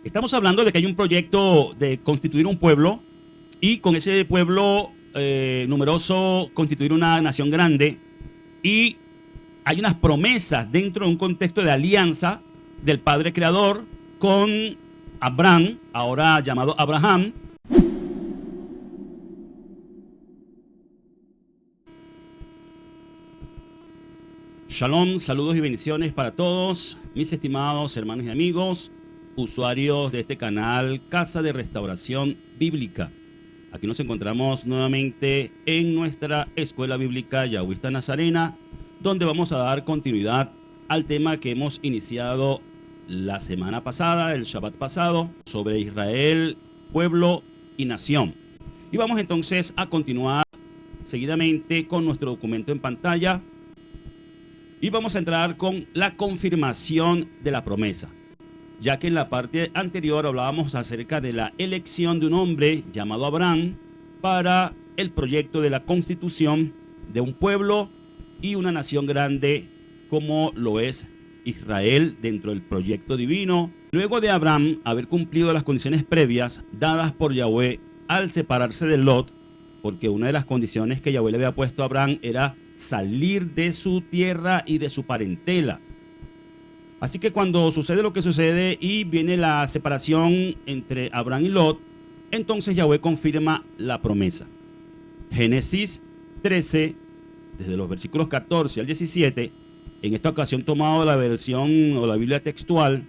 Estamos hablando de que hay un proyecto de constituir un pueblo y con ese pueblo numeroso constituir una nación grande, y hay unas promesas dentro de un contexto de alianza del Padre Creador con Abraham, ahora llamado Abraham. Shalom, saludos y bendiciones para todos mis estimados hermanos y amigos, usuarios de este canal Casa de Restauración Bíblica. Aquí nos encontramos nuevamente en nuestra escuela bíblica Yahwista Nazarena, donde vamos a dar continuidad al tema que hemos iniciado la semana pasada, el Shabbat pasado, sobre Israel, pueblo y nación. Y vamos entonces a continuar seguidamente con nuestro documento en pantalla. Y vamos a entrar con la confirmación de la promesa, ya que en la parte anterior hablábamos acerca de la elección de un hombre llamado Abraham para el proyecto de la constitución de un pueblo y una nación grande como lo es Israel dentro del proyecto divino. Luego de Abraham haber cumplido las condiciones previas dadas por Yahweh al separarse de Lot, porque una de las condiciones que Yahweh le había puesto a Abraham era salir de su tierra y de su parentela. Así que cuando sucede lo que sucede y viene la separación entre Abraham y Lot, entonces Yahweh confirma la promesa. Génesis 13, desde los versículos 14 al 17, en esta ocasión tomado la versión o la Biblia textual,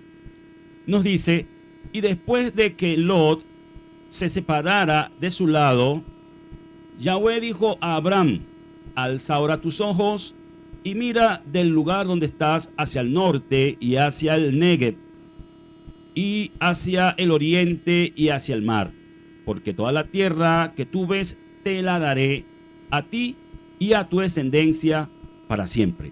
nos dice: y después de que Lot se separara de su lado, Yahweh dijo a Abraham: alza ahora tus ojos y mira del lugar donde estás hacia el norte y hacia el Negev, y hacia el oriente y hacia el mar, porque toda la tierra que tú ves te la daré a ti y a tu descendencia para siempre.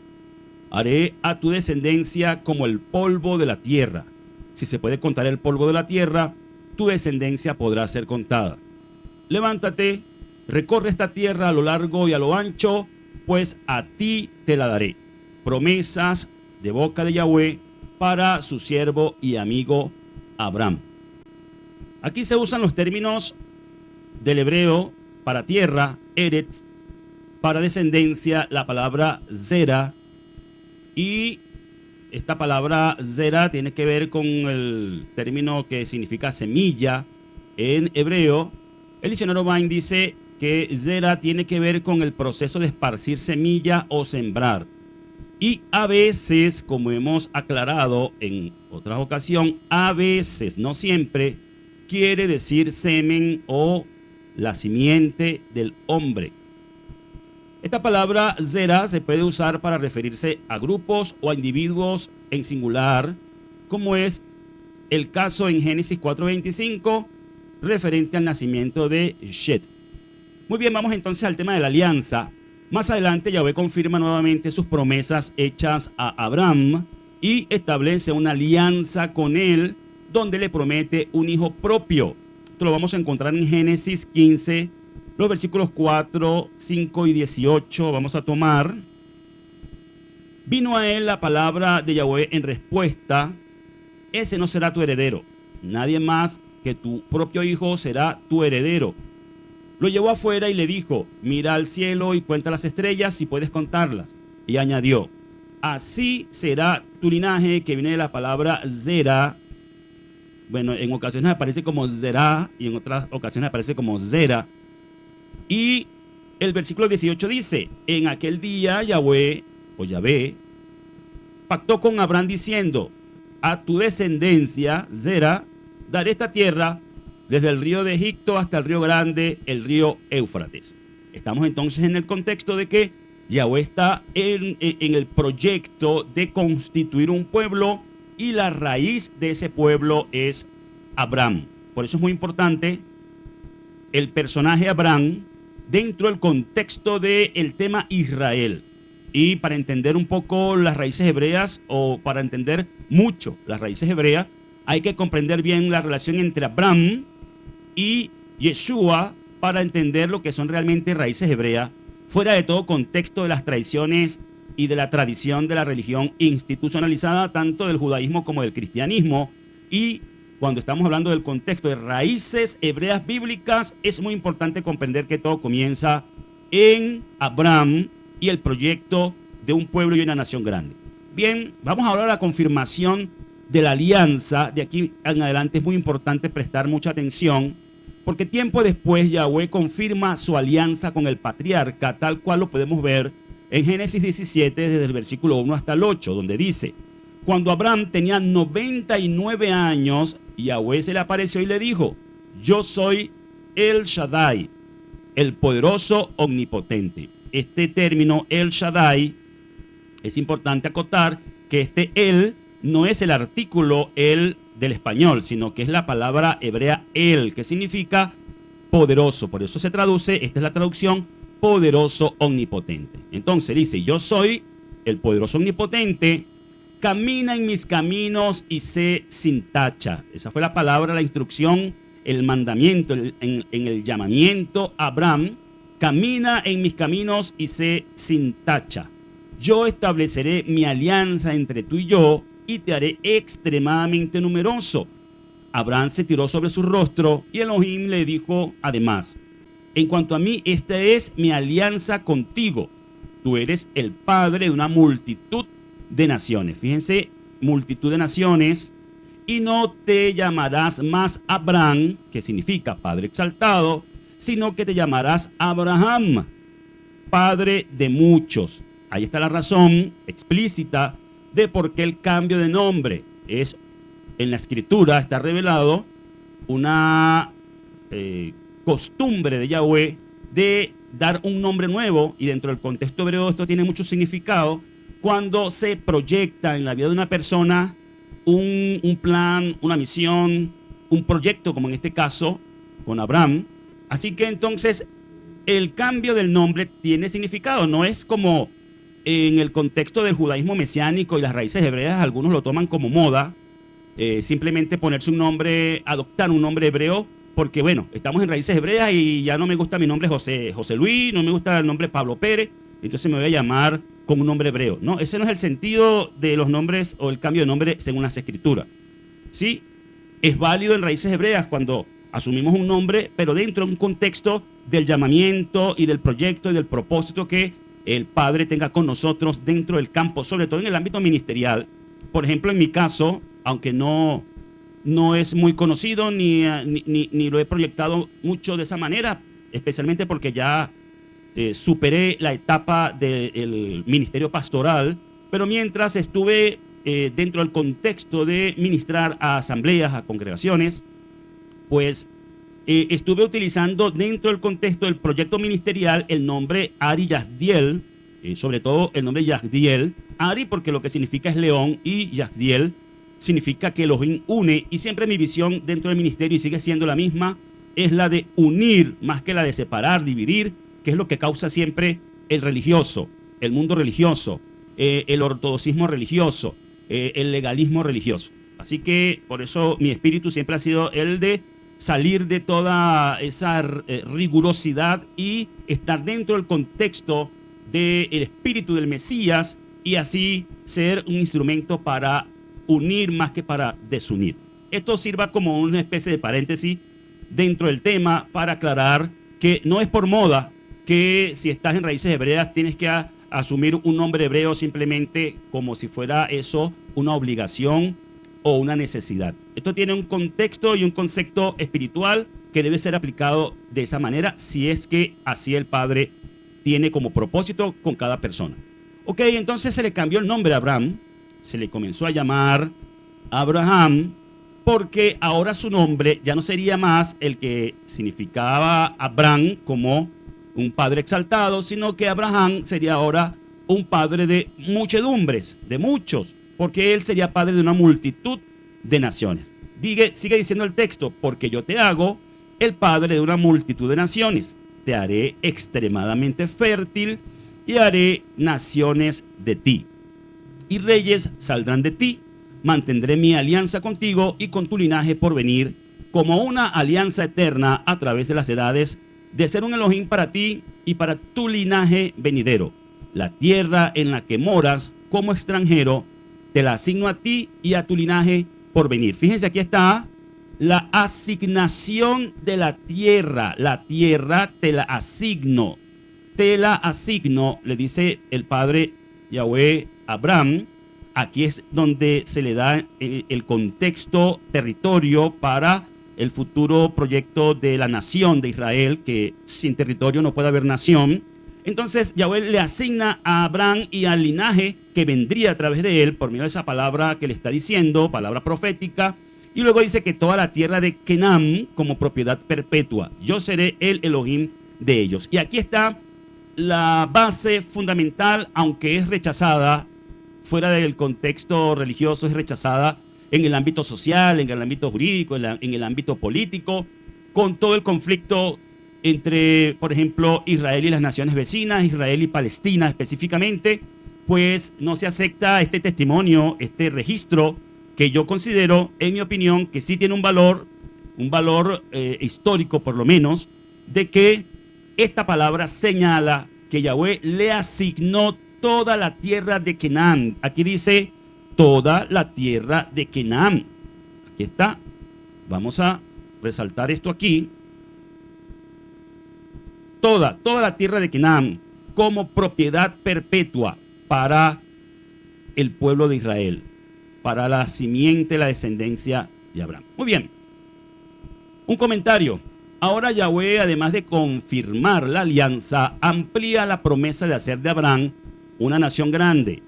Haré a tu descendencia como el polvo de la tierra. Si se puede contar el polvo de la tierra, tu descendencia podrá ser contada. Levántate, recorre esta tierra a lo largo y a lo ancho, pues a ti te la daré. Promesas de boca de Yahweh para su siervo y amigo Abraham. Aquí se usan los términos del hebreo para tierra, Eretz, para descendencia, la palabra Zera, y esta palabra Zera tiene que ver con el término que significa semilla en hebreo. El diccionario Vine dice que Zera tiene que ver con el proceso de esparcir semilla o sembrar. Y a veces, como hemos aclarado en otra ocasión, a veces, no siempre, quiere decir semen o la simiente del hombre. Esta palabra Zera se puede usar para referirse a grupos o a individuos en singular, como es el caso en Génesis 4:25, referente al nacimiento de Shet. Muy bien, vamos entonces al tema de la alianza. Más adelante Yahweh confirma nuevamente sus promesas hechas a Abraham y establece una alianza con él, donde le promete un hijo propio. Esto lo vamos a encontrar en Génesis 15, los versículos 4, 5 y 18. Vamos a tomar. Vino a él la palabra de Yahweh en respuesta: ese no será tu heredero, nadie más que tu propio hijo será tu heredero. Lo llevó afuera y le dijo: mira al cielo y cuenta las estrellas si puedes contarlas. Y añadió: así será tu linaje, que viene de la palabra Zera. Bueno, en ocasiones aparece como Zera y en otras ocasiones aparece como Zera. Y el versículo 18 dice: en aquel día Yahweh o Yahvé pactó con Abraham diciendo: a tu descendencia, Zera, daré esta tierra, desde el río de Egipto hasta el río grande, el río Éufrates. Estamos entonces en el contexto de que Yahweh está en el proyecto de constituir un pueblo y la raíz de ese pueblo es Abraham. Por eso es muy importante el personaje Abraham dentro del contexto del tema Israel. Y para entender un poco las raíces hebreas, o para entender mucho las raíces hebreas, hay que comprender bien la relación entre Abraham y Yeshua para entender lo que son realmente raíces hebreas, fuera de todo contexto de las tradiciones y de la tradición de la religión institucionalizada, tanto del judaísmo como del cristianismo, y cuando estamos hablando del contexto de raíces hebreas bíblicas, es muy importante comprender que todo comienza en Abraham y el proyecto de un pueblo y una nación grande. Bien, vamos ahora a la confirmación de la alianza. De aquí en adelante es muy importante prestar mucha atención, porque tiempo después Yahweh confirma su alianza con el patriarca, tal cual lo podemos ver en Génesis 17, desde el versículo 1 hasta el 8, donde dice: cuando Abraham tenía 99 años, Yahweh se le apareció y le dijo: yo soy El Shaddai, el poderoso omnipotente. Este término El Shaddai, es importante acotar que este El no es el artículo El del español, sino que es la palabra hebrea El, que significa poderoso. Por eso se traduce, esta es la traducción, poderoso omnipotente. Entonces dice: yo soy el poderoso omnipotente, camina en mis caminos y sé sin tacha. Esa fue la palabra, la instrucción, el mandamiento, en el llamamiento a Abraham: camina en mis caminos y sé sin tacha. Yo estableceré mi alianza entre tú y yo y te haré extremadamente numeroso. Abraham se tiró sobre su rostro y Elohim le dijo además: en cuanto a mí, esta es mi alianza contigo. Tú eres el padre de una multitud de naciones. Fíjense, multitud de naciones. Y no te llamarás más Abraham, que significa padre exaltado, sino que te llamarás Abraham, padre de muchos. Ahí está la razón explícita de por qué el cambio de nombre. Es, en la escritura está revelado una costumbre de Yahweh de dar un nombre nuevo, y dentro del contexto hebreo esto tiene mucho significado cuando se proyecta en la vida de una persona un plan, una misión, un proyecto, como en este caso con Abraham. Así que entonces el cambio del nombre tiene significado, no es como en el contexto del judaísmo mesiánico y las raíces hebreas. Algunos lo toman como moda, simplemente ponerse un nombre, adoptar un nombre hebreo, porque bueno, estamos en raíces hebreas y ya no me gusta mi nombre José Luis, no me gusta el nombre Pablo Pérez, entonces me voy a llamar con un nombre hebreo. No, ese no es el sentido de los nombres o el cambio de nombre según las escrituras. Sí, es válido en raíces hebreas cuando asumimos un nombre, pero dentro de un contexto del llamamiento y del proyecto y del propósito que el Padre tenga con nosotros dentro del campo, sobre todo en el ámbito ministerial. Por ejemplo, en mi caso, aunque no es muy conocido ni lo he proyectado mucho de esa manera, especialmente porque ya superé la etapa del ministerio pastoral, pero mientras estuve dentro del contexto de ministrar a asambleas, a congregaciones, pues estuve utilizando dentro del contexto del proyecto ministerial el nombre Ari Yasdiel, sobre todo el nombre Yasdiel. Ari porque lo que significa es león, y Yasdiel significa que Elohim une, y siempre mi visión dentro del ministerio, y sigue siendo la misma, es la de unir más que la de separar, dividir, que es lo que causa siempre el religioso, el mundo religioso, el ortodoxismo religioso, el legalismo religioso. Así que por eso mi espíritu siempre ha sido el de salir de toda esa rigurosidad y estar dentro del contexto del espíritu del Mesías, y así ser un instrumento para unir más que para desunir. Esto sirva como una especie de paréntesis dentro del tema para aclarar que no es por moda que si estás en raíces hebreas tienes que asumir un nombre hebreo simplemente como si fuera eso una obligación o una necesidad. Esto tiene un contexto y un concepto espiritual que debe ser aplicado de esa manera, si es que así el Padre tiene como propósito con cada persona. Ok, entonces se le cambió el nombre a Abraham, se le comenzó a llamar Abraham, porque ahora su nombre ya no sería más el que significaba Abraham como un padre exaltado, sino que Abraham sería ahora un padre de muchedumbres, de muchos, porque él sería padre de una multitud de naciones. Sigue diciendo el texto: porque yo te hago el padre de una multitud de naciones, te haré extremadamente fértil y haré naciones de ti, y reyes saldrán de ti. Mantendré mi alianza contigo y con tu linaje por venir, como una alianza eterna a través de las edades, de ser un Elohim para ti y para tu linaje venidero. La tierra en la que moras como extranjero, te la asigno a ti y a tu linaje por venir. Fíjense, aquí está la asignación de la tierra te la asigno. Te la asigno, le dice el padre Yahweh a Abraham. Aquí es donde se le da el contexto, territorio para el futuro proyecto de la nación de Israel, que sin territorio no puede haber nación. Entonces Yahweh le asigna a Abraham y al linaje que vendría a través de él, por medio de esa palabra que le está diciendo, palabra profética, y luego dice que toda la tierra de Canaán como propiedad perpetua. Yo seré el Elohim de ellos. Y aquí está la base fundamental, aunque es rechazada fuera del contexto religioso, es rechazada en el ámbito social, en el ámbito jurídico, en el ámbito político, con todo el conflicto entre, por ejemplo, Israel y las naciones vecinas, Israel y Palestina específicamente, pues no se acepta este testimonio, este registro, que yo considero, en mi opinión, que sí tiene un valor histórico por lo menos, de que esta palabra señala que Yahweh le asignó toda la tierra de Canaán. Aquí dice toda la tierra de Canaán. Aquí está. Vamos a resaltar esto aquí. Toda la tierra de Canaán como propiedad perpetua para el pueblo de Israel, para la simiente, la descendencia de Abraham. Muy bien. Un comentario. Ahora Yahweh, además de confirmar la alianza, amplía la promesa de hacer de Abraham una nación grande,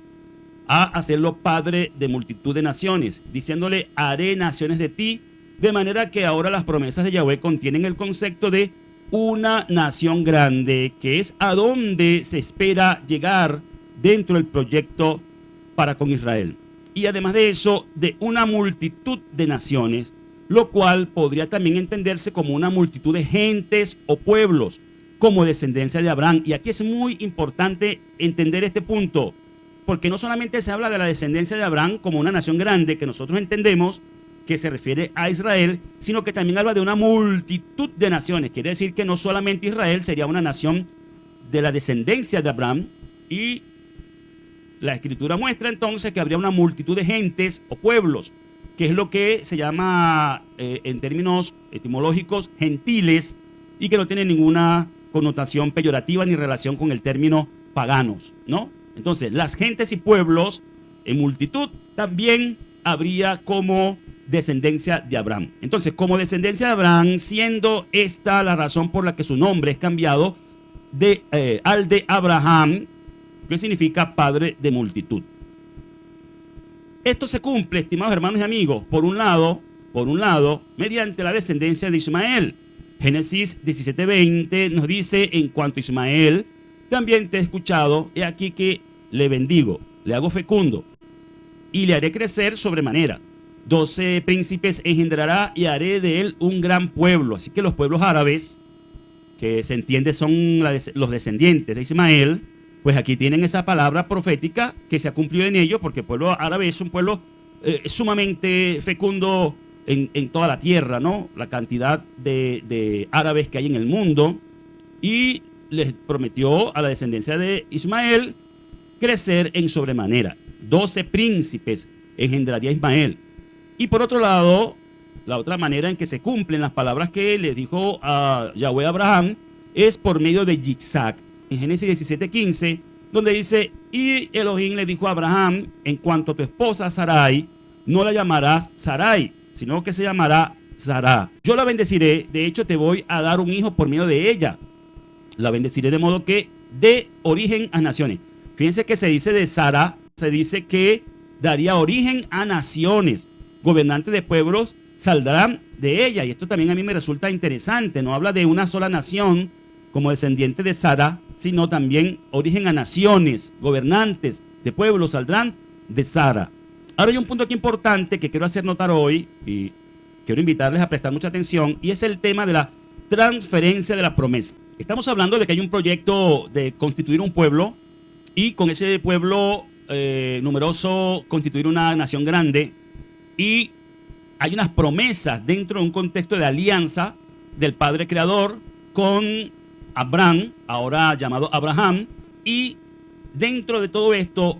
a hacerlo padre de multitud de naciones, diciéndole, haré naciones de ti, de manera que ahora las promesas de Yahweh contienen el concepto de una nación grande, que es a donde se espera llegar dentro del proyecto para con Israel. Y además de eso, de una multitud de naciones, lo cual podría también entenderse como una multitud de gentes o pueblos, como descendencia de Abraham. Y aquí es muy importante entender este punto, porque no solamente se habla de la descendencia de Abraham como una nación grande, que nosotros entendemos que se refiere a Israel, sino que también habla de una multitud de naciones. Quiere decir que no solamente Israel sería una nación de la descendencia de Abraham, y la Escritura muestra entonces que habría una multitud de gentes o pueblos, que es lo que se llama en términos etimológicos gentiles, y que no tiene ninguna connotación peyorativa ni relación con el término paganos, ¿no? Entonces, las gentes y pueblos en multitud también habría como descendencia de Abraham. Entonces, como descendencia de Abraham, siendo esta la razón por la que su nombre es cambiado al de Abraham, que significa padre de multitud. Esto se cumple, estimados hermanos y amigos, por un lado, mediante la descendencia de Ismael. Génesis 17:20 nos dice, en cuanto a Ismael, también te he escuchado, he aquí que le bendigo, le hago fecundo, y le haré crecer sobremanera. 12 príncipes engendrará y haré de él un gran pueblo. Así que los pueblos árabes, que se entiende son los descendientes de Ismael, pues aquí tienen esa palabra profética que se ha cumplido en ellos, porque el pueblo árabe es un pueblo sumamente fecundo en toda la tierra, ¿no? La cantidad de árabes que hay en el mundo, y les prometió a la descendencia de Ismael crecer en sobremanera. 12 príncipes engendraría Ismael. Y por otro lado, la otra manera en que se cumplen las palabras que le dijo a Yahweh a Abraham es por medio de Yitzhak. En Génesis 17:15, donde dice, y Elohim le dijo a Abraham, en cuanto a tu esposa Sarai, no la llamarás Sarai, sino que se llamará Sará. Yo la bendeciré, de hecho te voy a dar un hijo por medio de ella. La bendeciré de modo que dé origen a naciones. Fíjense que se dice de Sara, se dice que daría origen a naciones. Gobernantes de pueblos saldrán de ella. Y esto también a mí me resulta interesante. No habla de una sola nación como descendiente de Sara, sino también origen a naciones. Gobernantes de pueblos saldrán de Sara. Ahora hay un punto aquí importante que quiero hacer notar hoy, y quiero invitarles a prestar mucha atención, y es el tema de la transferencia de la promesa. Estamos hablando de que hay un proyecto de constituir un pueblo, y con ese pueblo numeroso constituir una nación grande, y hay unas promesas dentro de un contexto de alianza del Padre Creador con Abraham, ahora llamado Abraham, y dentro de todo esto,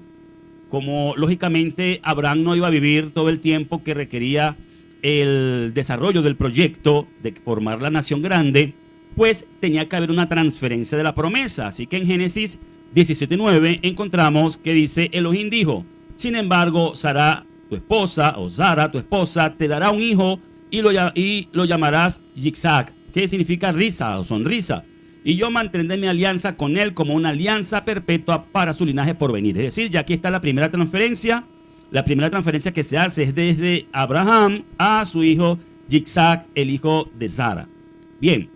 como lógicamente Abraham no iba a vivir todo el tiempo que requería el desarrollo del proyecto de formar la nación grande, pues tenía que haber una transferencia de la promesa. Así que en Génesis 17:9 encontramos que dice: Elohim dijo, sin embargo, Sara, tu esposa, o Sara, tu esposa, te dará un hijo y lo llamarás Yitzhak, que significa risa o sonrisa. Y yo mantendré mi alianza con él como una alianza perpetua para su linaje por venir. Es decir, ya aquí está la primera transferencia. La primera transferencia que se hace es desde Abraham a su hijo Yitzhak, el hijo de Sara. Bien,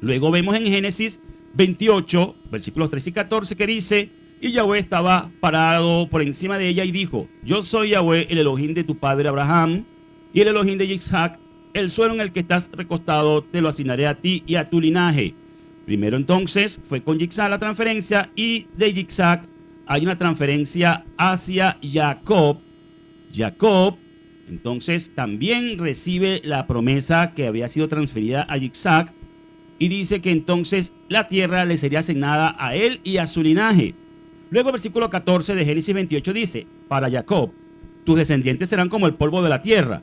luego vemos en Génesis 28, versículos 13 y 14, que dice: y Yahweh estaba parado por encima de ella y dijo: yo soy Yahweh, el Elohim de tu padre Abraham y el Elohim de Yitzhak. El suelo en el que estás recostado te lo asignaré a ti y a tu linaje. Primero entonces fue con Yitzhak la transferencia, y de Yitzhak hay una transferencia hacia Jacob. Jacob entonces también recibe la promesa que había sido transferida a Yitzhak, y dice que entonces la tierra le sería asignada a él y a su linaje. Luego el versículo 14 de Génesis 28 dice: para Jacob, tus descendientes serán como el polvo de la tierra.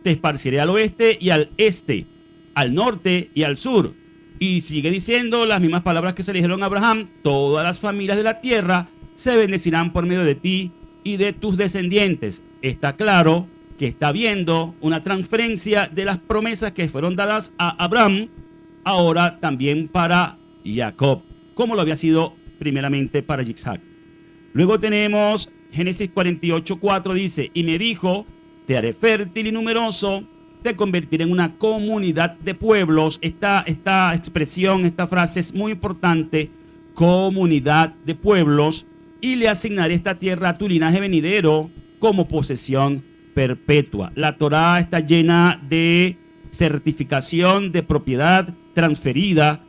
Te esparciré al oeste y al este, al norte y al sur. Y sigue diciendo las mismas palabras que se le dijeron a Abraham: todas las familias de la tierra se bendecirán por medio de ti y de tus descendientes. Está claro que está viendo una transferencia de las promesas que fueron dadas a Abraham, ahora también para Jacob, como lo había sido primeramente para Yitzhak. Luego tenemos Génesis 48:4, dice: y me dijo, te haré fértil y numeroso, te convertiré en una comunidad de pueblos. Esta expresión, esta frase es muy importante: comunidad de pueblos. Y le asignaré esta tierra a tu linaje venidero como posesión perpetua. La Torá está llena de certificación de propiedad transferida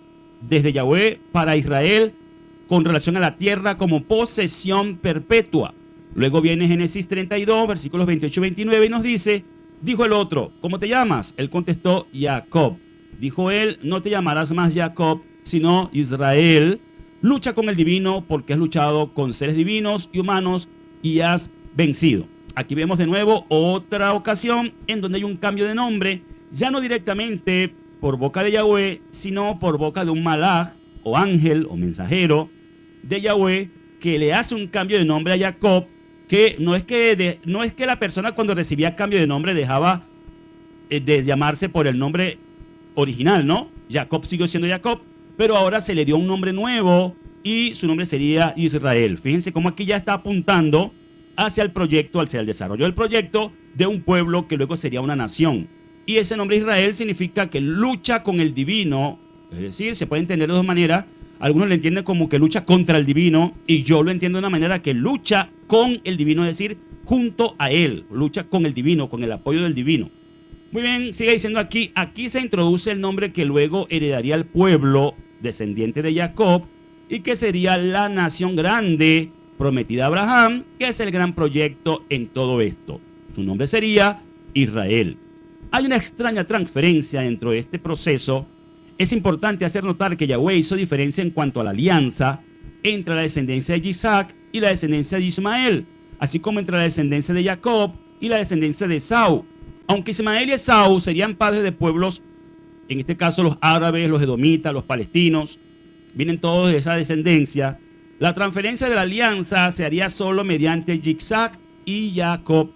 desde Yahweh para Israel con relación a la tierra como posesión perpetua. Luego viene Génesis 32, versículos 28 y 29, y nos dice: dijo el otro, ¿cómo te llamas? Él contestó: Jacob. Dijo él: no te llamarás más Jacob, sino Israel. Lucha con el divino, porque has luchado con seres divinos y humanos y has vencido. Aquí vemos de nuevo otra ocasión en donde hay un cambio de nombre, ya no directamente por boca de Yahweh, sino por boca de un malaj o ángel o mensajero de Yahweh, que le hace un cambio de nombre a Jacob, que no es que la persona cuando recibía cambio de nombre dejaba de llamarse por el nombre original, ¿no? Jacob siguió siendo Jacob, pero ahora se le dio un nombre nuevo y su nombre sería Israel. Fíjense cómo aquí ya está apuntando hacia el proyecto, hacia el desarrollo del proyecto de un pueblo que luego sería una nación. Y ese nombre Israel significa que lucha con el divino, es decir, se puede entender de dos maneras. Algunos lo entienden como que lucha contra el divino, y yo lo entiendo de una manera que lucha con el divino, es decir, junto a él, lucha con el divino, con el apoyo del divino. Muy bien, sigue diciendo aquí se introduce el nombre que luego heredaría el pueblo descendiente de Jacob y que sería la nación grande prometida a Abraham, que es el gran proyecto en todo esto. Su nombre sería Israel. Hay una extraña transferencia dentro de este proceso. Es importante hacer notar que Yahweh hizo diferencia en cuanto a la alianza entre la descendencia de Isaac y la descendencia de Ismael, así como entre la descendencia de Jacob y la descendencia de Esaú. Aunque Ismael y Esaú serían padres de pueblos, en este caso los árabes, los edomitas, los palestinos, vienen todos de esa descendencia, la transferencia de la alianza se haría solo mediante Isaac y Jacob.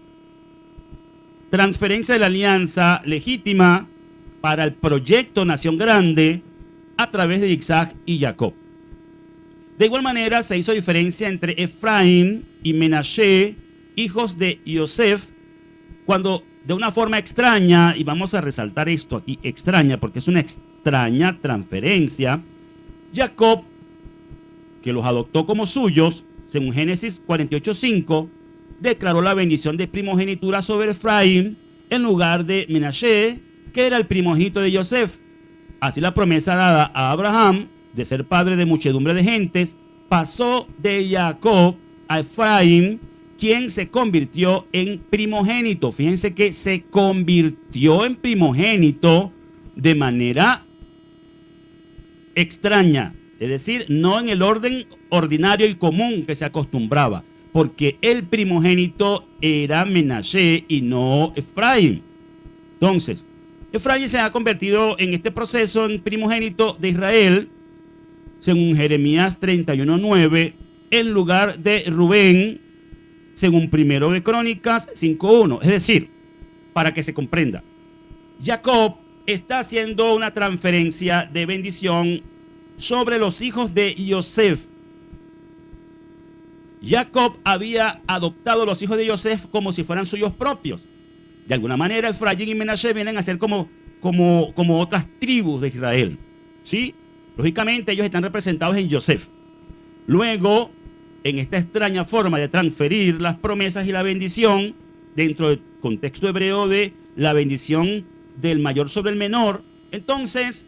Transferencia de la alianza legítima para el proyecto Nación Grande a través de Isaac y Jacob. De igual manera se hizo diferencia entre Efraín y Menashe, hijos de Yosef, cuando de una forma extraña, y vamos a resaltar esto aquí, extraña, porque es una extraña transferencia, Jacob, que los adoptó como suyos, según Génesis 48:5, declaró la bendición de primogenitura sobre Efraín en lugar de Menashe, que era el primogénito de Yosef. Así la promesa dada a Abraham de ser padre de muchedumbre de gentes pasó de Jacob a Efraín, quien se convirtió en primogénito. Fíjense que se convirtió en primogénito de manera extraña, es decir, no en el orden ordinario y común que se acostumbraba, porque el primogénito era Menashe y no Efraín. Entonces, Efraín se ha convertido en este proceso en primogénito de Israel, según Jeremías 31:9, en lugar de Rubén, según Primero de Crónicas 5:1. Es decir, para que se comprenda, Jacob está haciendo una transferencia de bendición sobre los hijos de Yosef. Jacob había adoptado los hijos de Yosef como si fueran suyos propios. De alguna manera, Efraín y Menashe vienen a ser como otras tribus de Israel, ¿sí? Lógicamente, ellos están representados en Yosef. Luego, en esta extraña forma de transferir las promesas y la bendición, dentro del contexto hebreo de la bendición del mayor sobre el menor, entonces,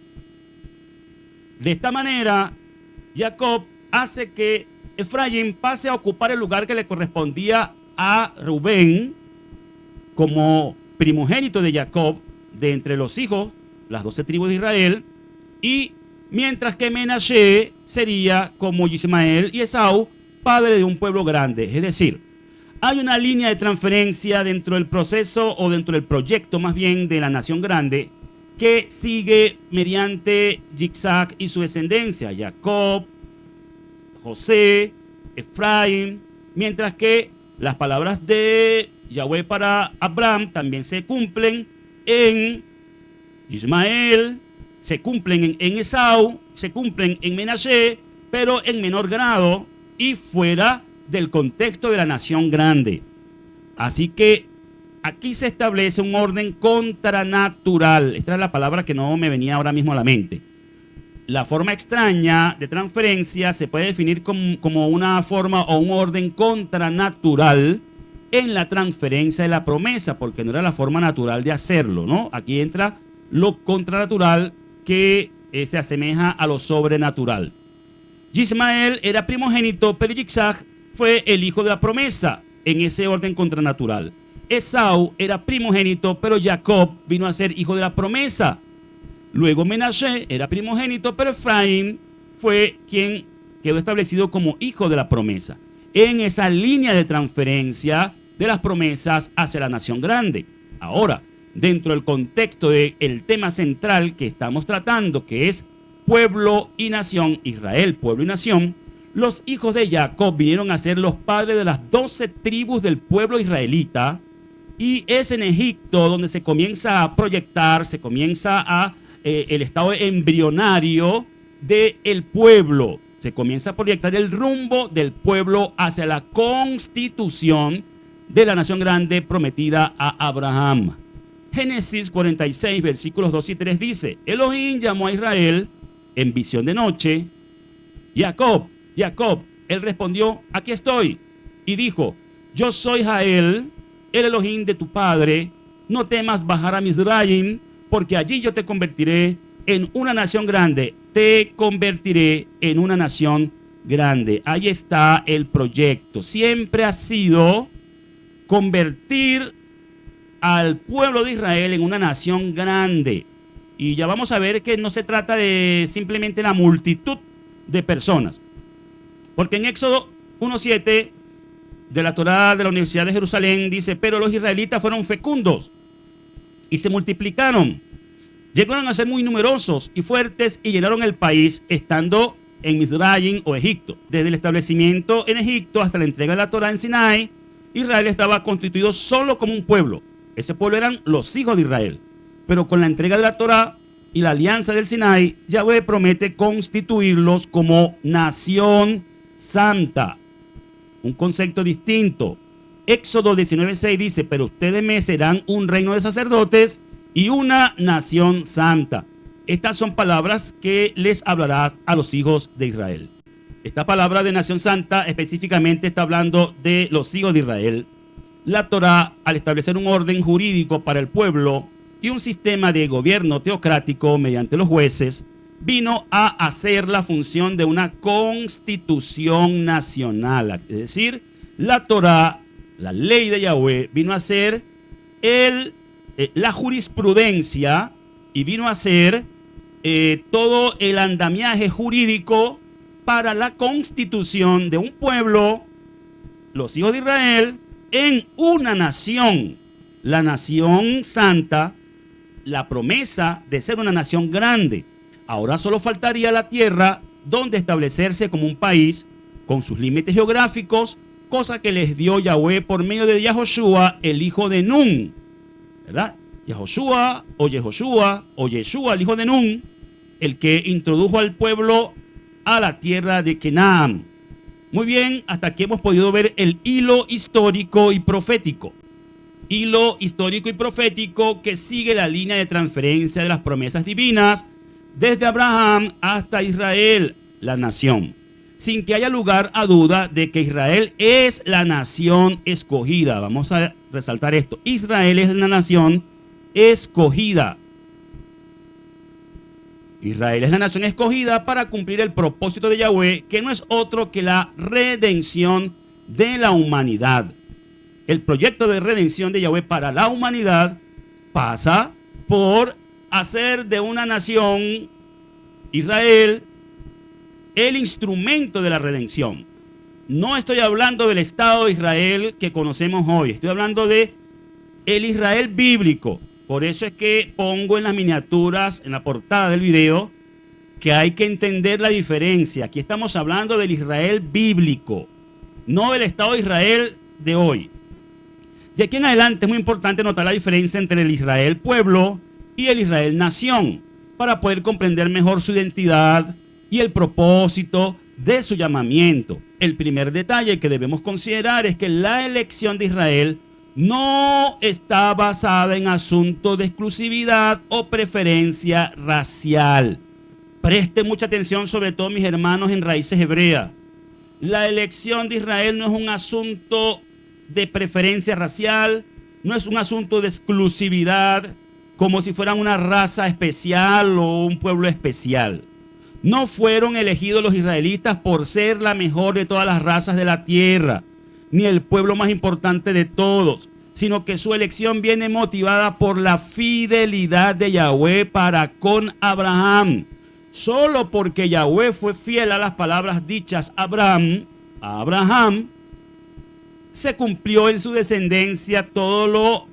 de esta manera, Jacob hace que Efraín pase a ocupar el lugar que le correspondía a Rubén como primogénito de Jacob de entre los hijos, las 12 tribus de Israel, y mientras que Menashe sería como Ismael y Esaú, padre de un pueblo grande. Es decir, hay una línea de transferencia dentro del proceso o dentro del proyecto más bien de la nación grande que sigue mediante Yitzhak y su descendencia, Jacob, José, Efraín, mientras que las palabras de Yahweh para Abraham también se cumplen en Ismael, se cumplen en Esaú, se cumplen en Menashe, pero en menor grado y fuera del contexto de la nación grande. Así que aquí se establece un orden contranatural. Esta es la palabra que no me venía ahora mismo a la mente. La forma extraña de transferencia se puede definir como una forma o un orden contranatural en la transferencia de la promesa, porque no era la forma natural de hacerlo, ¿no? Aquí entra lo contranatural que se asemeja a lo sobrenatural. Ismael era primogénito, pero Yitzhak fue el hijo de la promesa en ese orden contranatural. Esaú era primogénito, pero Jacob vino a ser hijo de la promesa. Luego Menashe era primogénito, pero Efraín fue quien quedó establecido como hijo de la promesa, en esa línea de transferencia de las promesas hacia la nación grande. Ahora, dentro del contexto del tema central que estamos tratando, que es pueblo y nación, Israel, pueblo y nación, los hijos de Jacob vinieron a ser los padres de las 12 tribus del pueblo israelita, y es en Egipto donde se comienza a proyectar, se comienza a el estado embrionario del pueblo. Se comienza a proyectar el rumbo del pueblo hacia la constitución de la nación grande prometida a Abraham. Génesis 46, versículos 2 y 3 dice: Elohim llamó a Israel en visión de noche. Jacob, Jacob. Él respondió: aquí estoy. Y dijo: yo soy Jael, el Elohim de tu padre. No temas bajar a Mizraim, porque allí yo te convertiré en una nación grande. Te convertiré en una nación grande. Ahí está el proyecto. Siempre ha sido convertir al pueblo de Israel en una nación grande. Y ya vamos a ver que no se trata de simplemente la multitud de personas. Porque en Éxodo 1:7 de la Torá de la Universidad de Jerusalén dice: pero los israelitas fueron fecundos y se multiplicaron. Llegaron a ser muy numerosos y fuertes y llenaron el país, estando en Mizraim o Egipto. Desde el establecimiento en Egipto hasta la entrega de la Torá en Sinai, Israel estaba constituido solo como un pueblo. Ese pueblo eran los hijos de Israel. Pero con la entrega de la Torá y la alianza del Sinai, Yahweh promete constituirlos como nación santa. Un concepto distinto. Éxodo 19:6 dice: pero ustedes me serán un reino de sacerdotes y una nación santa. Estas son palabras que les hablarás a los hijos de Israel. Esta palabra de nación santa específicamente está hablando de los hijos de Israel. La Torá, al establecer un orden jurídico para el pueblo y un sistema de gobierno teocrático mediante los jueces, vino a hacer la función de una constitución nacional. Es decir, la Torá, la ley de Yahweh, vino a ser la jurisprudencia y vino a ser todo el andamiaje jurídico para la constitución de un pueblo, los hijos de Israel, en una nación, la nación santa, la promesa de ser una nación grande. Ahora solo faltaría la tierra donde establecerse como un país con sus límites geográficos, cosa que les dio Yahweh por medio de Yahoshua, el hijo de Nun, ¿verdad? Yeshua, el hijo de Nun, el que introdujo al pueblo a la tierra de Canaán. Muy bien, hasta aquí hemos podido ver el hilo histórico y profético. Hilo histórico y profético que sigue la línea de transferencia de las promesas divinas desde Abraham hasta Israel, la nación, sin que haya lugar a duda de que Israel es la nación escogida. Vamos a resaltar esto. Israel es la nación escogida. Israel es la nación escogida para cumplir el propósito de Yahweh, que no es otro que la redención de la humanidad. El proyecto de redención de Yahweh para la humanidad pasa por hacer de una nación, Israel, el instrumento de la redención. No estoy hablando del Estado de Israel que conocemos hoy, estoy hablando de el Israel bíblico. Por eso es que pongo en las miniaturas, en la portada del video, que hay que entender la diferencia. Aquí estamos hablando del Israel bíblico, no del Estado de Israel de hoy. De aquí en adelante es muy importante notar la diferencia entre el Israel pueblo y el Israel nación, para poder comprender mejor su identidad y el propósito de su llamamiento. El primer detalle que debemos considerar es que la elección de Israel no está basada en asuntos de exclusividad o preferencia racial. Preste mucha atención, sobre todo mis hermanos en raíces hebreas. La elección de Israel no es un asunto de preferencia racial, no es un asunto de exclusividad, como si fueran una raza especial o un pueblo especial. No fueron elegidos los israelitas por ser la mejor de todas las razas de la tierra, ni el pueblo más importante de todos, sino que su elección viene motivada por la fidelidad de Yahweh para con Abraham. Solo porque Yahweh fue fiel a las palabras dichas a Abraham, se cumplió en su descendencia todo lo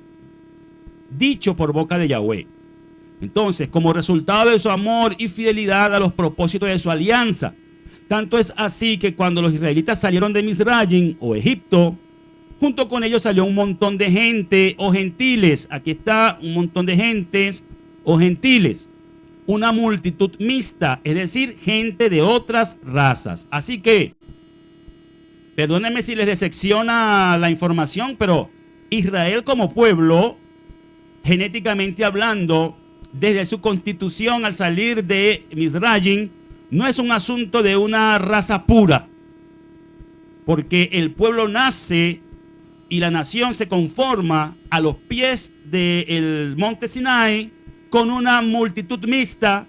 dicho por boca de Yahweh. Entonces, como resultado de su amor y fidelidad a los propósitos de su alianza, tanto es así que cuando los israelitas salieron de Misrayim o Egipto, junto con ellos salió un montón de gente o gentiles. Aquí está un montón de gentes o gentiles. Una multitud mixta, es decir, gente de otras razas. Así que, perdónenme si les decepciona la información, pero Israel como pueblo, genéticamente hablando, desde su constitución al salir de Misrayim, no es un asunto de una raza pura, porque el pueblo nace y la nación se conforma a los pies del monte Sinai con una multitud mixta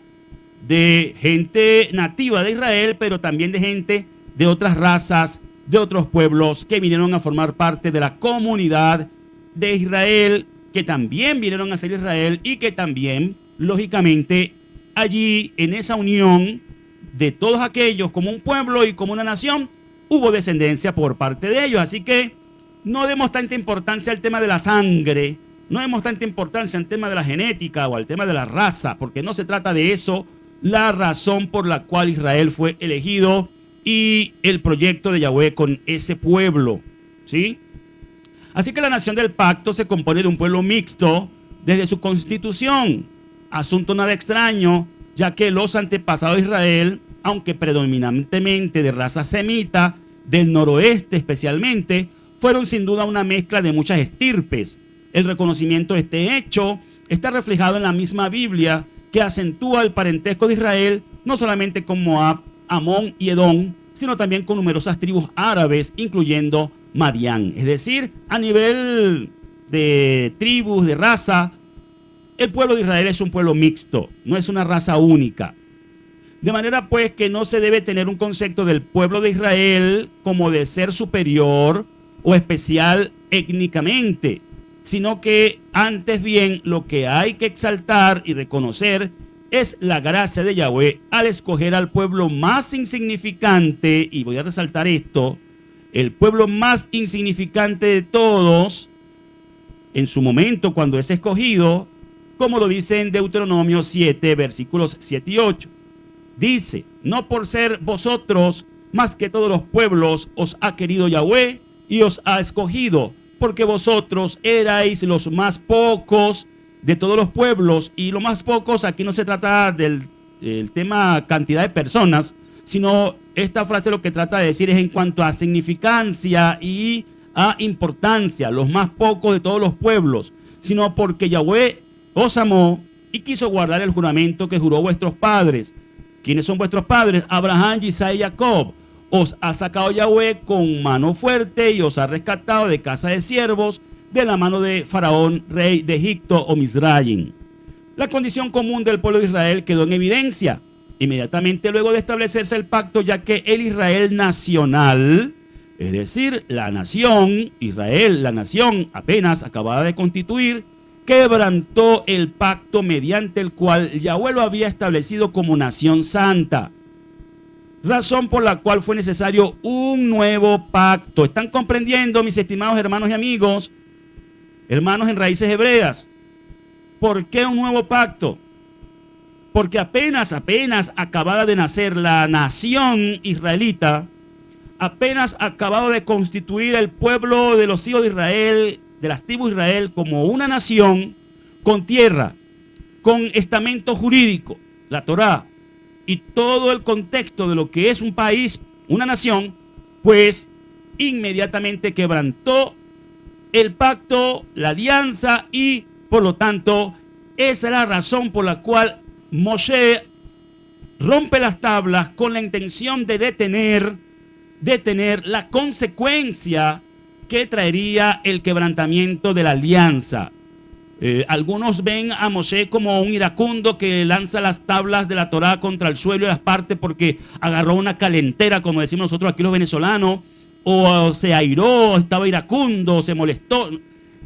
de gente nativa de Israel, pero también de gente de otras razas, de otros pueblos que vinieron a formar parte de la comunidad de Israel, que también vinieron a ser Israel y que también, lógicamente, allí en esa unión de todos aquellos como un pueblo y como una nación, hubo descendencia por parte de ellos. Así que no demos tanta importancia al tema de la sangre, no demos tanta importancia al tema de la genética o al tema de la raza, porque no se trata de eso, la razón por la cual Israel fue elegido y el proyecto de Yahweh con ese pueblo, ¿sí? Así que la nación del pacto se compone de un pueblo mixto desde su constitución, asunto nada extraño, ya que los antepasados de Israel, aunque predominantemente de raza semita, del noroeste especialmente, fueron sin duda una mezcla de muchas estirpes. El reconocimiento de este hecho está reflejado en la misma Biblia, que acentúa el parentesco de Israel no solamente con Moab, Amón y Edom, sino también con numerosas tribus árabes, incluyendo Madián. Es decir, a nivel de tribus, de raza, el pueblo de Israel es un pueblo mixto, no es una raza única. De manera pues que no se debe tener un concepto del pueblo de Israel como de ser superior o especial étnicamente, sino que antes bien lo que hay que exaltar y reconocer es la gracia de Yahweh al escoger al pueblo más insignificante, y voy a resaltar esto, el pueblo más insignificante de todos, en su momento cuando es escogido, como lo dice en Deuteronomio 7, versículos 7 y 8. Dice, no por ser vosotros más que todos los pueblos os ha querido Yahweh y os ha escogido, porque vosotros erais los más pocos de todos los pueblos. Y los más pocos, aquí no se trata del tema cantidad de personas, sino esta frase lo que trata de decir es en cuanto a significancia y a importancia, los más pocos de todos los pueblos, sino porque Yahweh os amó y quiso guardar el juramento que juró vuestros padres. ¿Quiénes son vuestros padres? Abraham, Isaac y Jacob. Os ha sacado Yahweh con mano fuerte y os ha rescatado de casa de siervos, de la mano de Faraón, rey de Egipto o Misraim. La condición común del pueblo de Israel quedó en evidencia inmediatamente luego de establecerse el pacto, ya que el Israel nacional, es decir, la nación, Israel, la nación apenas acabada de constituir, quebrantó el pacto mediante el cual Yahweh lo había establecido como nación santa. Razón por la cual fue necesario un nuevo pacto. ¿Están comprendiendo, mis estimados hermanos y amigos? Hermanos en raíces hebreas. ¿Por qué un nuevo pacto? Porque apenas acabada de nacer la nación israelita, apenas acabado de constituir el pueblo de los hijos de Israel, de las tribus de Israel, como una nación con tierra, con estamento jurídico, la Torá, y todo el contexto de lo que es un país, una nación, pues inmediatamente quebrantó el pacto, la alianza, y por lo tanto esa es la razón por la cual Moshe rompe las tablas con la intención de detener la consecuencia que traería el quebrantamiento de la alianza. Algunos ven a Moshe como un iracundo que lanza las tablas de la Torá contra el suelo y las parte porque agarró una calentera, como decimos nosotros aquí los venezolanos, o se airó, estaba iracundo, se molestó.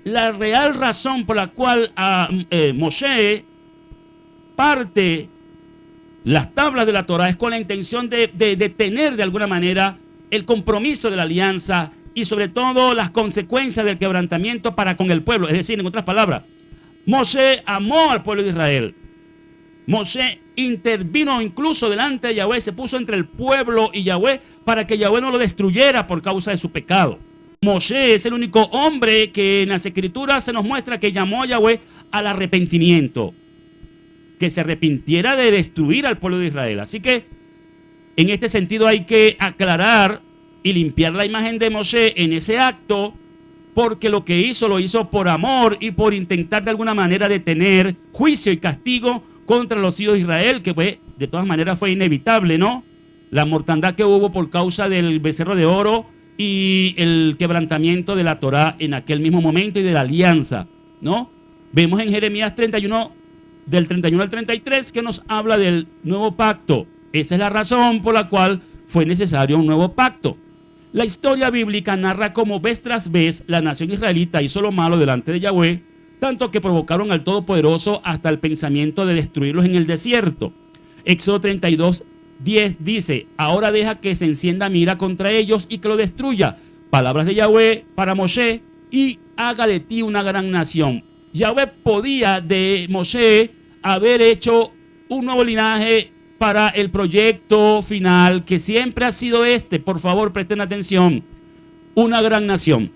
La real razón por la cual Moshe parte las tablas de la Torá es con la intención de detener de alguna manera el compromiso de la alianza y sobre todo las consecuencias del quebrantamiento para con el pueblo. Es decir, en otras palabras, Moshe amó al pueblo de Israel. Moshe intervino incluso delante de Yahweh, se puso entre el pueblo y Yahweh para que Yahweh no lo destruyera por causa de su pecado. Moshe es el único hombre que en las Escrituras se nos muestra que llamó a Yahweh al arrepentimiento, que se arrepintiera de destruir al pueblo de Israel. Así que en este sentido hay que aclarar y limpiar la imagen de Moshe en ese acto, porque lo que hizo lo hizo por amor y por intentar de alguna manera detener juicio y castigo contra los hijos de Israel, que pues, de todas maneras fue inevitable, ¿no? La mortandad que hubo por causa del becerro de oro y el quebrantamiento de la Torá en aquel mismo momento y de la alianza, ¿no? Vemos en Jeremías 31, del 31 al 33, que nos habla del nuevo pacto. Esa es la razón por la cual fue necesario un nuevo pacto. La historia bíblica narra cómo vez tras vez la nación israelita hizo lo malo delante de Yahweh, tanto que provocaron al Todopoderoso hasta el pensamiento de destruirlos en el desierto. Éxodo 32, 10 dice, ahora deja que se encienda mi ira contra ellos y que lo destruya. Palabras de Yahweh para Moshe, y haga de ti una gran nación. Yahweh podía de Moshe haber hecho un nuevo linaje para el proyecto final, que siempre ha sido por favor presten atención, una gran nación.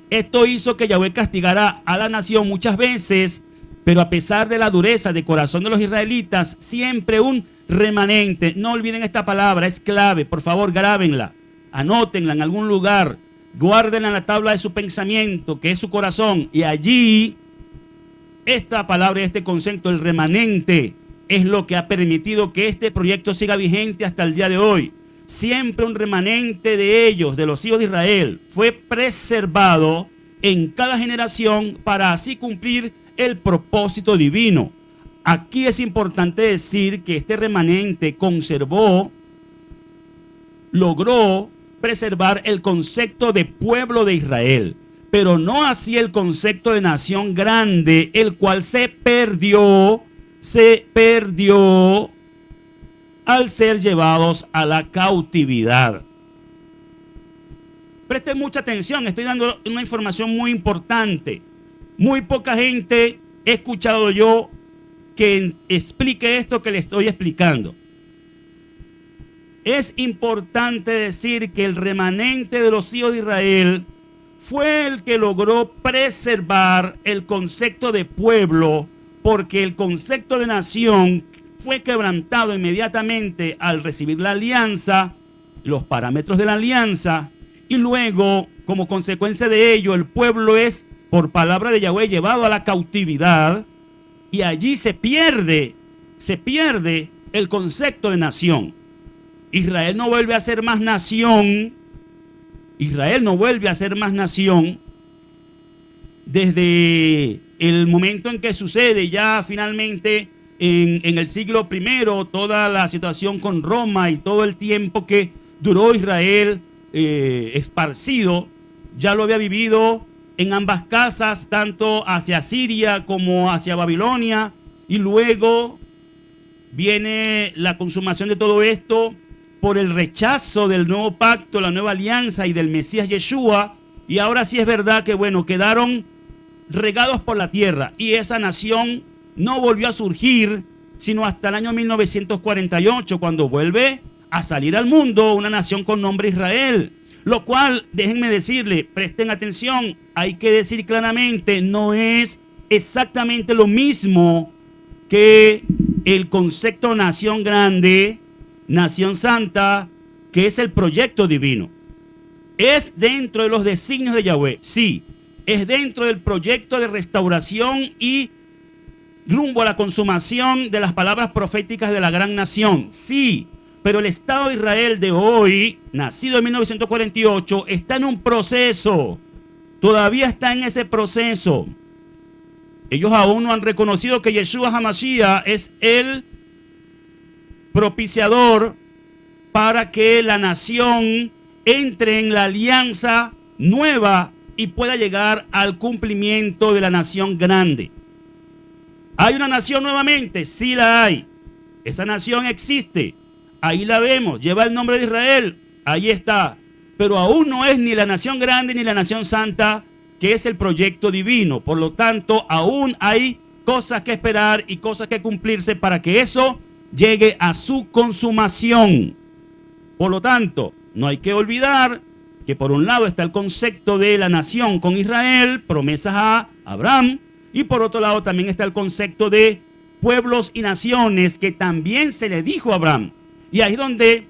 Esto hizo que Yahweh castigara a la nación muchas veces, pero a pesar de la dureza de corazón de los israelitas, siempre un remanente. No olviden esta palabra, es clave, por favor grábenla, anótenla en algún lugar, guárdenla en la tabla de su pensamiento, que es su corazón, y allí esta palabra y este concepto, el remanente, es lo que ha permitido que este proyecto siga vigente hasta el día de hoy. Siempre un remanente de ellos, de los hijos de Israel, fue preservado en cada generación para así cumplir el propósito divino. Aquí es importante decir que este remanente logró preservar el concepto de pueblo de Israel, pero no así el concepto de nación grande, el cual se perdió al ser llevados a la cautividad. Presten mucha atención, estoy dando una información muy importante. Muy poca gente he escuchado yo que explique esto que le estoy explicando. Es importante decir que el remanente de los hijos de Israel fue el que logró preservar el concepto de pueblo, porque el concepto de nación fue quebrantado inmediatamente al recibir la alianza, los parámetros de la alianza, y luego, como consecuencia de ello, el pueblo es, por palabra de Yahweh, llevado a la cautividad, y allí se pierde el concepto de nación. Israel no vuelve a ser más nación. Israel no vuelve a ser más nación desde el momento en que sucede ya finalmente en el siglo I, toda la situación con Roma y todo el tiempo que duró Israel esparcido, ya lo había vivido en ambas casas, tanto hacia Siria como hacia Babilonia, y luego viene la consumación de todo esto por el rechazo del nuevo pacto, la nueva alianza y del Mesías Yeshua, y ahora sí es verdad que bueno, quedaron regados por la tierra, y esa nación no volvió a surgir sino hasta el año 1948, cuando vuelve a salir al mundo una nación con nombre Israel, lo cual, déjenme decirle, presten atención, hay que decir claramente, no es exactamente lo mismo que el concepto nación grande, nación santa, que es el proyecto divino. Es dentro de los designios de Yahweh, sí, es dentro del proyecto de restauración y rumbo a la consumación de las palabras proféticas de la gran nación, sí, pero el Estado de Israel de hoy, nacido en 1948, está en un proceso, todavía está en ese proceso. Ellos aún no han reconocido que Yeshua HaMashiach es el propiciador para que la nación entre en la alianza nueva y pueda llegar al cumplimiento de la nación grande. ¿Hay una nación nuevamente? Sí la hay. Esa nación existe. Ahí la vemos. Lleva el nombre de Israel. Ahí está. Pero aún no es ni la nación grande ni la nación santa, que es el proyecto divino. Por lo tanto, aún hay cosas que esperar y cosas que cumplirse para que eso llegue a su consumación. Por lo tanto, no hay que olvidar que por un lado está el concepto de la nación con Israel, promesas a Abraham, y por otro lado también está el concepto de pueblos y naciones que también se le dijo a Abraham. Y ahí es donde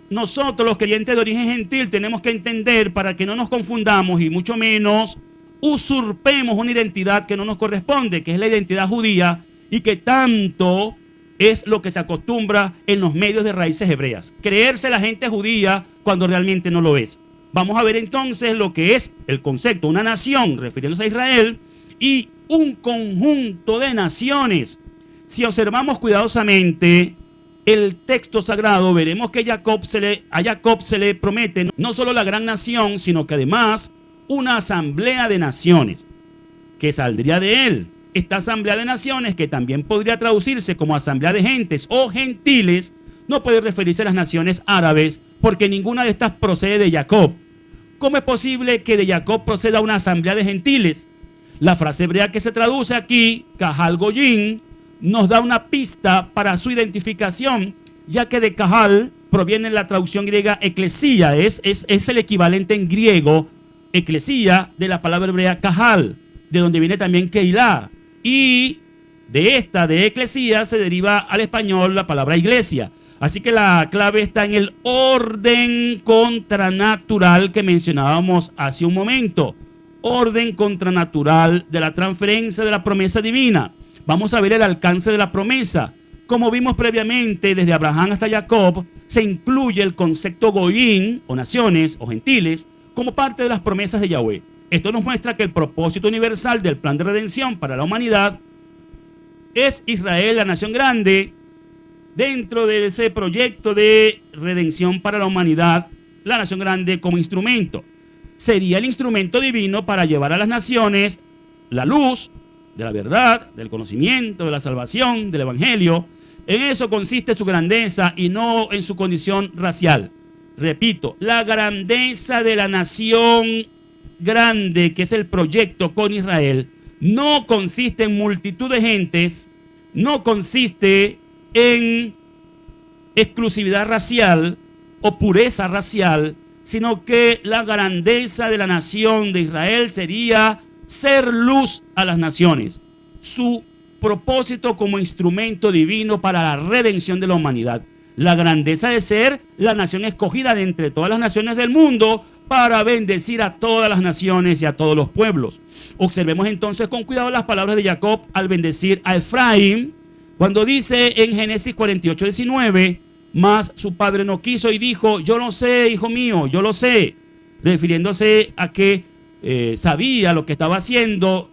nosotros los creyentes de origen gentil tenemos que entender, para que no nos confundamos y mucho menos usurpemos una identidad que no nos corresponde, que es la identidad judía, y que tanto es lo que se acostumbra en los medios de raíces hebreas. Creerse la gente judía cuando realmente no lo es. Vamos a ver entonces lo que es el concepto, una nación, refiriéndose a Israel, y un conjunto de naciones. Si observamos cuidadosamente el texto sagrado, veremos que a Jacob se le promete no solo la gran nación, sino que además una asamblea de naciones que saldría de él. Esta asamblea de naciones, que también podría traducirse como asamblea de gentes o gentiles, no puede referirse a las naciones árabes, porque ninguna de estas procede de Jacob. ¿Cómo es posible que de Jacob proceda una asamblea de gentiles? La frase hebrea que se traduce aquí, Kahal Goyim, nos da una pista para su identificación, ya que de Kahal proviene la traducción griega eclesía, es el equivalente en griego, eclesía, de la palabra hebrea Kahal, de donde viene también Keilah, y de eclesía se deriva al español la palabra iglesia. Así que la clave está en el orden contranatural que mencionábamos hace un momento. Orden contranatural de la transferencia de la promesa divina. Vamos a ver el alcance de la promesa. Como vimos previamente, desde Abraham hasta Jacob, se incluye el concepto goyim, o naciones, o gentiles, como parte de las promesas de Yahweh. Esto nos muestra que el propósito universal del plan de redención para la humanidad es Israel, la nación grande, dentro de ese proyecto de redención para la humanidad, la nación grande como instrumento. Sería el instrumento divino para llevar a las naciones la luz de la verdad, del conocimiento, de la salvación, del evangelio. En eso consiste su grandeza y no en su condición racial. Repito, la grandeza de la nación grande, que es el proyecto con Israel, no consiste en multitud de gentes, no consiste en exclusividad racial o pureza racial, sino que la grandeza de la nación de Israel sería ser luz a las naciones. Su propósito como instrumento divino para la redención de la humanidad. La grandeza de ser la nación escogida de entre todas las naciones del mundo para bendecir a todas las naciones y a todos los pueblos. Observemos entonces con cuidado las palabras de Jacob al bendecir a Efraín, cuando dice en Génesis 48:19, mas su padre no quiso y dijo, yo lo sé, hijo mío, yo lo sé, refiriéndose a que sabía lo que estaba haciendo,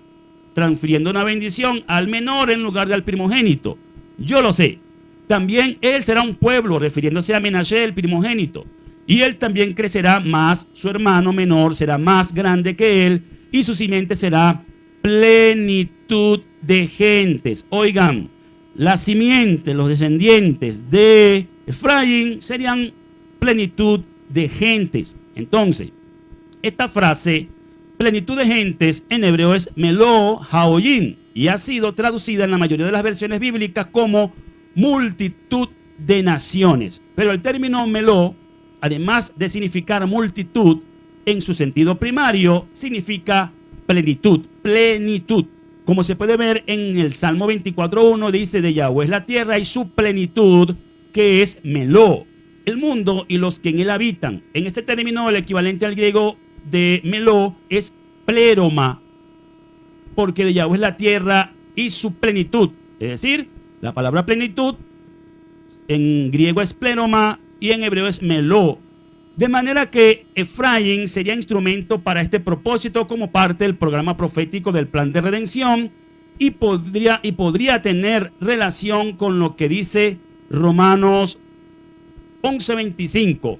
transfiriendo una bendición al menor en lugar del primogénito. Yo lo sé. También él será un pueblo, refiriéndose a Menashe, el primogénito. Y él también crecerá más, su hermano menor será más grande que él, y su simiente será plenitud de gentes. Oigan, la simiente, los descendientes de Efraín serían plenitud de gentes. Entonces, esta frase, plenitud de gentes, en hebreo es meló haoyin, y ha sido traducida en la mayoría de las versiones bíblicas como multitud de naciones. Pero el término meló, además de significar multitud, en su sentido primario, significa plenitud, plenitud. Como se puede ver en el Salmo 24:1, dice de Yahweh es la tierra y su plenitud, que es meló, el mundo y los que en él habitan. En este término, el equivalente al griego de meló es pléroma, porque de Yahweh es la tierra y su plenitud. Es decir, la palabra plenitud en griego es pléroma y en hebreo es meló. De manera que Efraín sería instrumento para este propósito como parte del programa profético del plan de redención y podría tener relación con lo que dice Romanos 11:25.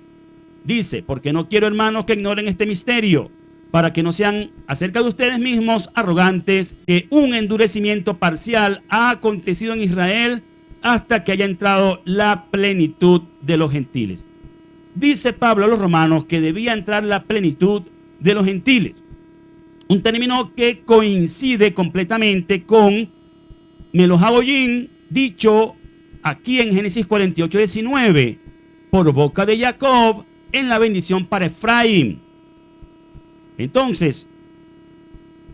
Dice, porque no quiero, hermanos, que ignoren este misterio, para que no sean acerca de ustedes mismos arrogantes, que un endurecimiento parcial ha acontecido en Israel hasta que haya entrado la plenitud de los gentiles. Dice Pablo a los romanos que debía entrar la plenitud de los gentiles. Un término que coincide completamente con Melojaboyín, dicho aquí en Génesis 48:19, por boca de Jacob, en la bendición para Efraín. Entonces,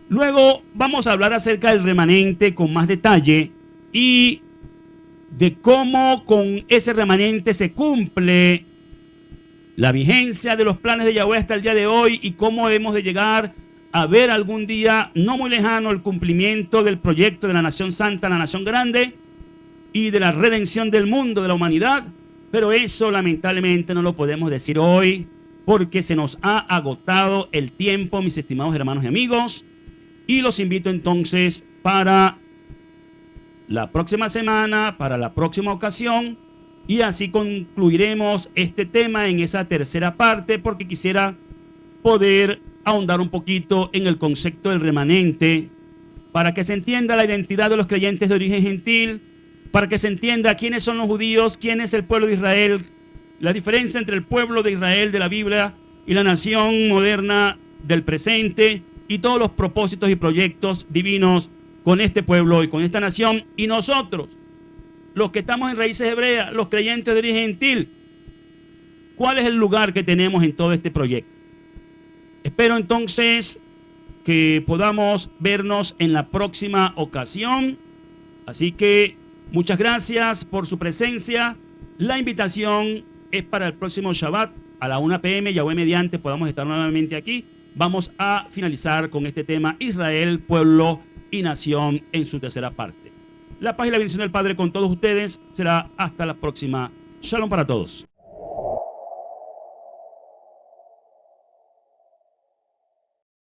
luego vamos a hablar acerca del remanente con más detalle y de cómo con ese remanente se cumple la vigencia de los planes de Yahweh hasta el día de hoy y cómo hemos de llegar a ver algún día no muy lejano el cumplimiento del proyecto de la nación santa, la nación grande y de la redención del mundo, de la humanidad. Pero eso lamentablemente no lo podemos decir hoy porque se nos ha agotado el tiempo, mis estimados hermanos y amigos. Y los invito entonces para la próxima semana, para la próxima ocasión, y así concluiremos este tema en esa tercera parte, porque quisiera poder ahondar un poquito en el concepto del remanente, para que se entienda la identidad de los creyentes de origen gentil, para que se entienda quiénes son los judíos, quién es el pueblo de Israel, la diferencia entre el pueblo de Israel de la Biblia y la nación moderna del presente, y todos los propósitos y proyectos divinos con este pueblo y con esta nación, y nosotros, los que estamos en raíces hebreas, los creyentes de origen gentil, ¿cuál es el lugar que tenemos en todo este proyecto? Espero entonces que podamos vernos en la próxima ocasión. Así que muchas gracias por su presencia. La invitación es para el próximo Shabbat a la 1 p.m. Yahweh mediante podamos estar nuevamente aquí. Vamos a finalizar con este tema: Israel, pueblo y nación, en su tercera parte. La paz y la bendición del Padre con todos ustedes. Será hasta la próxima. Shalom para todos.